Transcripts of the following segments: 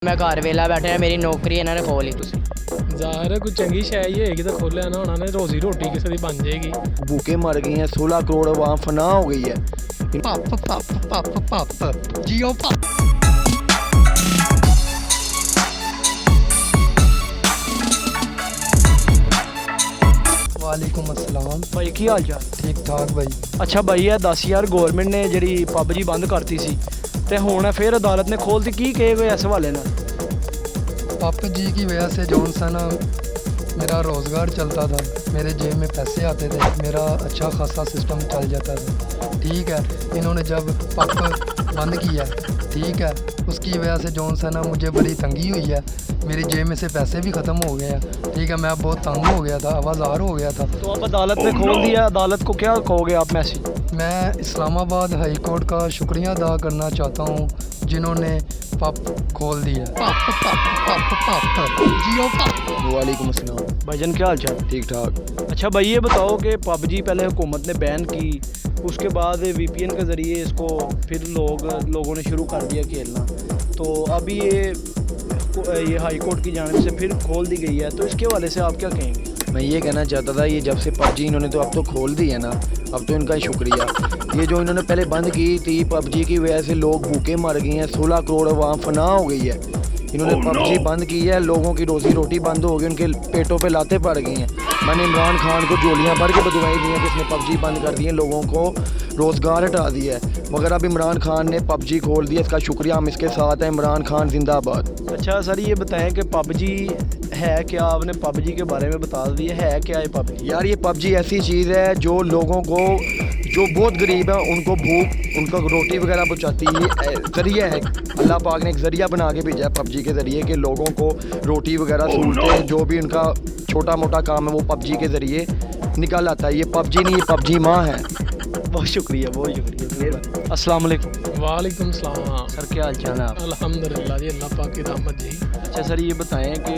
मैं घर वेला बैठा मेरी नौकरी इन्होंने खोल ली। ਜ਼ਾਹਰ ਹੈ ਕੋਈ ਚੰਗੀ ਸ਼ੈ ਹੀ ਹੋਏਗੀ ਤਾਂ ਖੋਲਿਆ ਨਾ ਉਹਨਾਂ ਨੇ ਰੋਜ਼ੀ ਰੋਟੀ ਕਿਸੇ ਦੀ ਬਣ ਜਾਏਗੀ। भूखे मर गई हैं, 16 करोड़ आवाम फनाह हो गई है। पप पप पप पप जियो पप। वालेकुम अस्सलाम ਭਾਈ ਕੀ ਹਾਲ ਚਾਲ? ठीक ठाक भाई। ਅੱਛਾ ਭਾਈ ਇਹ ਦੱਸ ਯਾਰ ਗਵਰਨਮੈਂਟ ਨੇ ਜਿਹੜੀ ਪਬਜੀ ਬੰਦ ਕਰਤੀ ਸੀ ਤੇ ਹੁਣ ਫਿਰ ਅਦਾਲਤ ਨੇ ਖੋਲ੍ਹਤੀ, ਕੀ ਕਹੇਗੇ ਇਸ ਹਵਾਲੇ ਨਾਲ? पप जी की वजह से जौन सा ना मेरा रोज़गार चलता था, मेरे जेब में पैसे आते थे, मेरा अच्छा खासा सिस्टम चल जाता था। ठीक है, इन्होंने जब पप बंद किया, ठीक है, उसकी वजह से जौन सा ना मुझे बड़ी तंगी हुई है, मेरी जेब में से पैसे भी ख़त्म हो गए हैं। ठीक है, मैं बहुत तंग हो गया था, आवाज़ार हो गया था। तो अब अदालत ने खोल दिया, अदालत को क्या कहोगे आप मैसेज? मैं इस्लामाबाद हाई कोर्ट का शुक्रिया अदा करना चाहता हूँ जिन्होंने पप खोल दिया। पप पप पप पप जियो पप। वालेकुम अस्सलाम। भाईजान क्या हाल चाल? ठीक ठाक। अच्छा भाई ये बताओ कि पबजी पहले हुकूमत ने बैन की, उसके बाद VPN के ज़रिए इसको फिर लोगों ने शुरू कर दिया खेलना, तो अभी ये हाई कोर्ट की जानिब से फिर खोल दी गई है, तो इसके हवाले से आप क्या कहेंगे? मैं ये कहना चाहता था, ये जब से पबजी इन्होंने तो अब तो खोल दी है ना, अब तो इनका शुक्रिया। ये जो इन्होंने पहले बंद की थी, पबजी की वजह से लोग भूखे मर गए हैं, 16 करोड़ आवाम फनाह हो गई है। इन्होंने पबजी बंद की है, लोगों की रोज़ी रोटी बंद हो गई, उनके पेटों पे लाते पड़ गई हैं। मैंने इमरान खान को जोलियाँ भर के बदवाई दी हैं कि इसने पबजी बंद कर दी है, लोगों को रोज़गार हटा दिया है, मगर अब इमरान खान ने पबजी खोल दिया, इसका शुक्रिया, हम इसके साथ हैं। इमरान खान जिंदाबाद। अच्छा सर ये बताएं कि पबजी है क्या? आपने पबजी के बारे में बता दिया, है क्या ये पबजी? यार ये पबजी ऐसी चीज़ है जो लोगों को, जो बहुत गरीब है उनको भूख, उनको रोटी वगैरह पहुँचाती है, ज़रिया है। अल्लाह पाक ने एक ज़रिया बना के भेजा है पबजी के ज़रिए कि लोगों को रोटी वगैरह सहूलतें, जो भी उनका छोटा मोटा काम है वो पबजी के ज़रिए निकल आता है। ये पबजी नहीं, ये पबजी माँ है। बहुत शुक्रिया, बहुत शुक्रिया। अस्सलाम वालेकुम। वालेकुम सलाम। सर क्या हाल चाल है आप? अल्हम्दुलिल्लाह जी, अल्लाह पाक की रहमत जी। अच्छा सर ये बताएं कि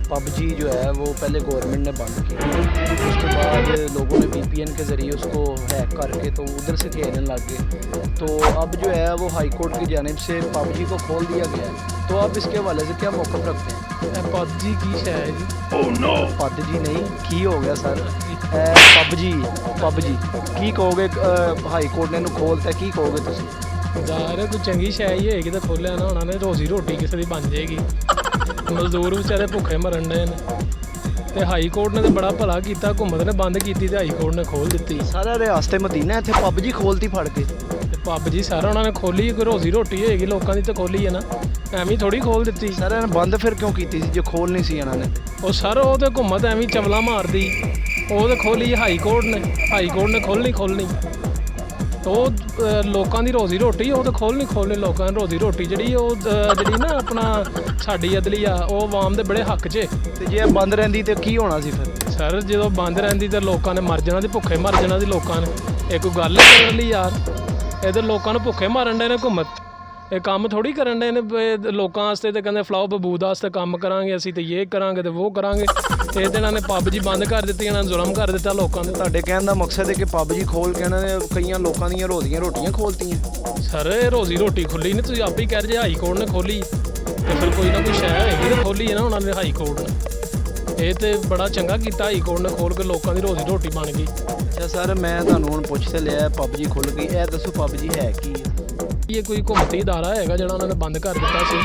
पबजी जो है वो पहले गवर्नमेंट ने बंद की, उसके बाद लोगों ने VPN के ज़रिए उसको हैक करके तो उधर से खेलने लग गए, तो अब जो है वो हाई कोर्ट की जानिब से पबजी को खोल दिया गया है, तो आप इसके हवाले से क्या मौक़िफ़ रखते हैं? पबजी की शै है जी। पबजी नहीं की हो गया सर, पबजी की कहोगे? हाई कोर्ट ने इन्हू खोलता, की कहोगे तुसीं? ਜ਼ਾਹਰ ਹੈ ਕੋਈ ਚੰਗੀ ਸ਼ੈ ਹੀ ਹੋਏਗੀ ਤਾਂ ਖੋਲਿਆ ਨਾ ਉਹਨਾਂ ਨੇ, ਰੋਜ਼ੀ ਰੋਟੀ ਕਿਸੇ ਦੀ ਬਣ ਜਾਏਗੀ। ਮਜ਼ਦੂਰ ਵਿਚਾਰੇ ਭੁੱਖੇ ਮਰਨ ਡਏ ਨੇ ਤੇ ਹਾਈ ਕੋਰਟ ਨੇ ਤਾਂ ਬੜਾ ਭਲਾ ਕੀਤਾ, ਹੁਕੂਮਤ ਨੇ ਬੰਦ ਕੀਤੀ ਤੇ ਹਾਈ ਕੋਰਟ ਨੇ ਖੋਲ ਦਿੱਤੀ। ਸਾਰਾ ਰਿਆਸਤ ਮਦੀਨਾ ਇੱਥੇ ਪਬਜੀ ਖੋਲਤੀ ਫੜ ਕੇ। ਤੇ ਪਬਜੀ ਸਾਰਾ ਉਹਨਾਂ ਨੇ ਖੋਲੀ, ਕੋਈ ਰੋਜ਼ੀ ਰੋਟੀ ਹੋਏਗੀ ਲੋਕਾਂ ਦੀ ਤਾਂ ਖੋਲੀ ਹੈ ਨਾ, ਐਵੇਂ ਥੋੜੀ ਖੋਲ ਦਿੱਤੀ। ਸਰ ਇਹਨਾਂ ਨੇ ਬੰਦ ਫਿਰ ਕਿਉਂ ਕੀਤੀ ਸੀ ਜੇ ਖੋਲ ਨਹੀਂ ਸੀ ਇਹਨਾਂ ਨੇ? ਉਹ ਸਰ ਉਹ ਤੇ ਹੁਕੂਮਤ ਐਵੇਂ ਚਵਲਾ ਮਾਰਦੀ, ਉਹ ਤੇ ਖੋਲੀ ਹਾਈ ਕੋਰਟ ਨੇ, ਹਾਈ ਕੋਰਟ ਨੇ ਖੋਲਣੀ ਉਹ ਲੋਕਾਂ ਦੀ ਰੋਜ਼ੀ ਰੋਟੀ, ਉਹ ਤਾਂ ਖੋਲ੍ਹਣੀ ਲੋਕਾਂ ਦੀ ਰੋਜ਼ੀ ਰੋਟੀ ਜਿਹੜੀ ਉਹ ਜਿਹੜੀ ਨਾ ਆਪਣਾ ਸਾਡੀ ਅਦਲੀਆ ਉਹ ਆਵਾਮ ਦੇ ਬੜੇ ਹੱਕ 'ਚ। ਤੇ ਜੇ ਬੰਦ ਰਹਿੰਦੀ ਤੇ ਕੀ ਹੋਣਾ ਸੀ ਫਿਰ? ਸਰ ਜਦੋਂ ਬੰਦ ਰਹਿੰਦੀ ਤਾਂ ਲੋਕਾਂ ਨੇ ਮਰ ਜਾਣਾ ਸੀ, ਭੁੱਖੇ ਮਰ ਜਾਣਾ ਸੀ ਲੋਕਾਂ ਨੇ। ਇਹ ਕੋਈ ਗੱਲ ਹੈ ਕਰਨ ਲਈ ਯਾਰ? ਇੱਧਰ ਲੋਕਾਂ ਨੂੰ ਭੁੱਖੇ ਮਾਰਨ ਡੇ ਨੇ ਹੁਕੂਮਤ, ਇਹ ਕੰਮ ਥੋੜੀ ਕਰਨ ਡੇ ਨੇ ਲੋਕਾਂ ਵਾਸਤੇ। ਤੇ ਕਹਿੰਦੇ ਫਲਾਓ ਬਬੂਦ ਵਾਸਤੇ ਕੰਮ ਕਰਾਂਗੇ ਅਸੀਂ, ਤੇ ਇਹ ਕਰਾਂਗੇ ਤੇ ਉਹ ਕਰਾਂਗੇ, ਤੇ ਇਹਦੇ ਨਾਲ ਨੇ ਪਬਜੀ ਬੰਦ ਕਰ ਦਿੱਤੀ, ਇਹਨਾਂ ਨੇ ਜ਼ੁਲਮ ਕਰ ਦਿੱਤਾ ਲੋਕਾਂ ਦੇ। ਤੁਹਾਡੇ ਕਹਿਣ ਦਾ ਮਕਸਦ ਹੈ ਕਿ ਪਬਜੀ ਖੋਲ ਕੇ ਇਹਨਾਂ ਨੇ ਕਈਆਂ ਲੋਕਾਂ ਦੀਆਂ ਰੋਟੀਆਂ ਖੋਲਤੀਆਂ? ਸਰ ਇਹ ਰੋਜ਼ੀ ਰੋਟੀ ਖੁੱਲੀ ਨਹੀਂ, ਤੁਸੀਂ ਆਪ ਹੀ ਕਹਿ ਰਹੇ ਜੇ ਹਾਈ ਕੋਰਟ ਨੇ ਖੋਲੀ, ਤੇ ਫਿਰ ਕੋਈ ਨਾ ਕੋਈ ਸ਼ੈ ਹੈਗੀ ਤਾਂ ਖੋਲੀ ਹੈ ਨਾ ਉਹਨਾਂ ਨੇ ਹਾਈ ਕੋਰਟ ਨੇ। ਇਹ ਤੇ ਬੜਾ ਚੰਗਾ ਕੀਤਾ ਹਾਈ ਕੋਰਟ ਨੇ ਖੋਲ ਕੇ, ਲੋਕਾਂ ਦੀ ਰੋਜ਼ੀ ਰੋਟੀ ਬਣ ਗਈ। ਅੱਛਾ ਸਰ ਮੈਂ ਤੁਹਾਨੂੰ ਹੁਣ ਪੁੱਛ ਤੇ ਲਿਆ ਪਬਜੀ ਖੁੱਲ ਗਈ, ਇਹ ਦੱਸੋ ਪਬਜੀ ਹੈ ਕੀ ਹੈ? ਇਹ ਕੋਈ ਹੁਕੂਮਤੀ ਅਦਾਰਾ ਹੈਗਾ ਜਿਹੜਾ ਉਹਨਾਂ ਨੇ ਬੰਦ ਕਰ ਦਿੱਤਾ ਸੀ।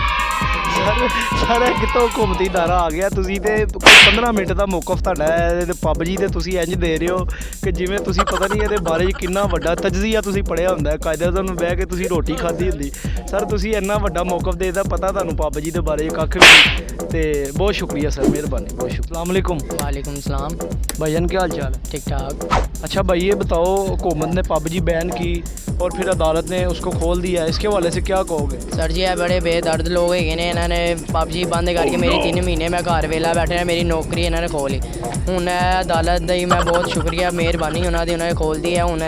ਸਰ ਕਿਤੋਂ ਹੁਕੂਮਤੀ ਅਦਾਰਾ ਆ ਗਿਆ? ਤੁਸੀਂ ਤੇ 15 ਮਿੰਟ ਦਾ ਮੌਕਫ ਤੁਹਾਡਾ ਹੈ ਤੇ ਪਬਜੀ ਤੇ ਤੁਸੀਂ ਇੰਝ ਦੇ ਰਹੇ ਹੋ ਕਿ ਜਿਵੇਂ ਤੁਸੀਂ ਪਤਾ ਨਹੀਂ ਇਹਦੇ ਬਾਰੇ ਕਿੰਨਾ ਵੱਡਾ ਤਜਜ਼ੀਆ ਤੁਸੀਂ ਪੜ੍ਹਿਆ ਹੁੰਦਾ, ਕਾਇਦਾ ਤੁਹਾਨੂੰ ਬਹਿ ਕੇ ਤੁਸੀਂ ਰੋਟੀ ਖਾਧੀ ਹੁੰਦੀ। ਸਰ ਤੁਸੀਂ ਇੰਨਾ ਵੱਡਾ ਮੌਕਫ ਦੇਦਾ, ਪਤਾ ਤੁਹਾਨੂੰ ਪਬਜੀ ਦੇ ਬਾਰੇ ਕੱਖ ਵੀ ਨਹੀਂ। ਤੇ ਬਹੁਤ शुक्रिया सर, मेहरबानी, बहुत शुक्रिया। अस्सलाम वालेकुम। वालेकुम सलाम। भाईजान क्या हाल चाल है? ठीक ठाक। अच्छा भाई ये बताओ हुकूमत ने पबजी बैन की और फिर अदालत ने उसको खोल दिया, इसके हवाले से क्या कहोगे? सर जी ये बड़े बेदर्द लोग है ने, इन्होंने पबजी बंद करके मेरी 3 महीने मैं घर वेला बैठा मेरी नौकरी इन्होंने खोल ली। ਹੁਣ ਅਦਾਲਤ ਦਾ ਹੀ ਮੈਂ ਬਹੁਤ ਸ਼ੁਕਰੀਆ, ਮਿਹਰਬਾਨੀ ਉਹਨਾਂ ਦੀ, ਉਹਨਾਂ ਨੇ ਖੋਲ ਦੀ ਹੈ। ਹੁਣ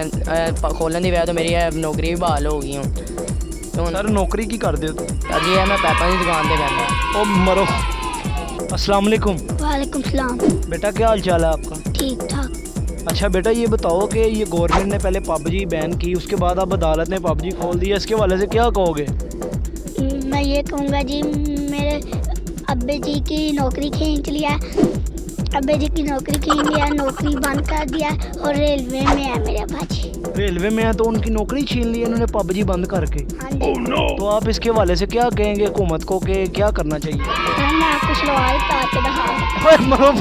ਖੋਲਣ ਦੀ ਵਜ੍ਹਾ ਤੋਂ ਮੇਰੀ ਨੌਕਰੀ ਵੀ ਬਹਾਲ ਹੋ ਗਈ ਹੁਣ। सर नौकरी की करते हो? सर जी मैं पैपा की दुकान पर करना। ओ मरो। अस्सलाम वालेकुम। वालेकुम सलाम। बेटा क्या हाल चाल है आपका? ठीक ठाक। अच्छा बेटा ये बताओ कि ये गवर्नमेंट ने पहले पबजी बैन की, उसके बाद अब अदालत ने पबजी खोल दी है, इसके हवाले से क्या कहोगे? मैं ये कहूँगा जी, मेरे अब्बे जी की नौकरी खींच लिया, अब्बे जी की नौकरी खींच लिया, नौकरी बंद कर दिया और रेलवे में है मेरे भाजी। रेलवे में है तो उनकी नौकरी छीन ली इन्होंने पबजी बंद करके। हाँ जी। तो आप इसके हवाले से क्या कहेंगे हुकूमत को कि क्या करना चाहिए? सर मैं आपको सलवार उतार के दिखा ओए मरो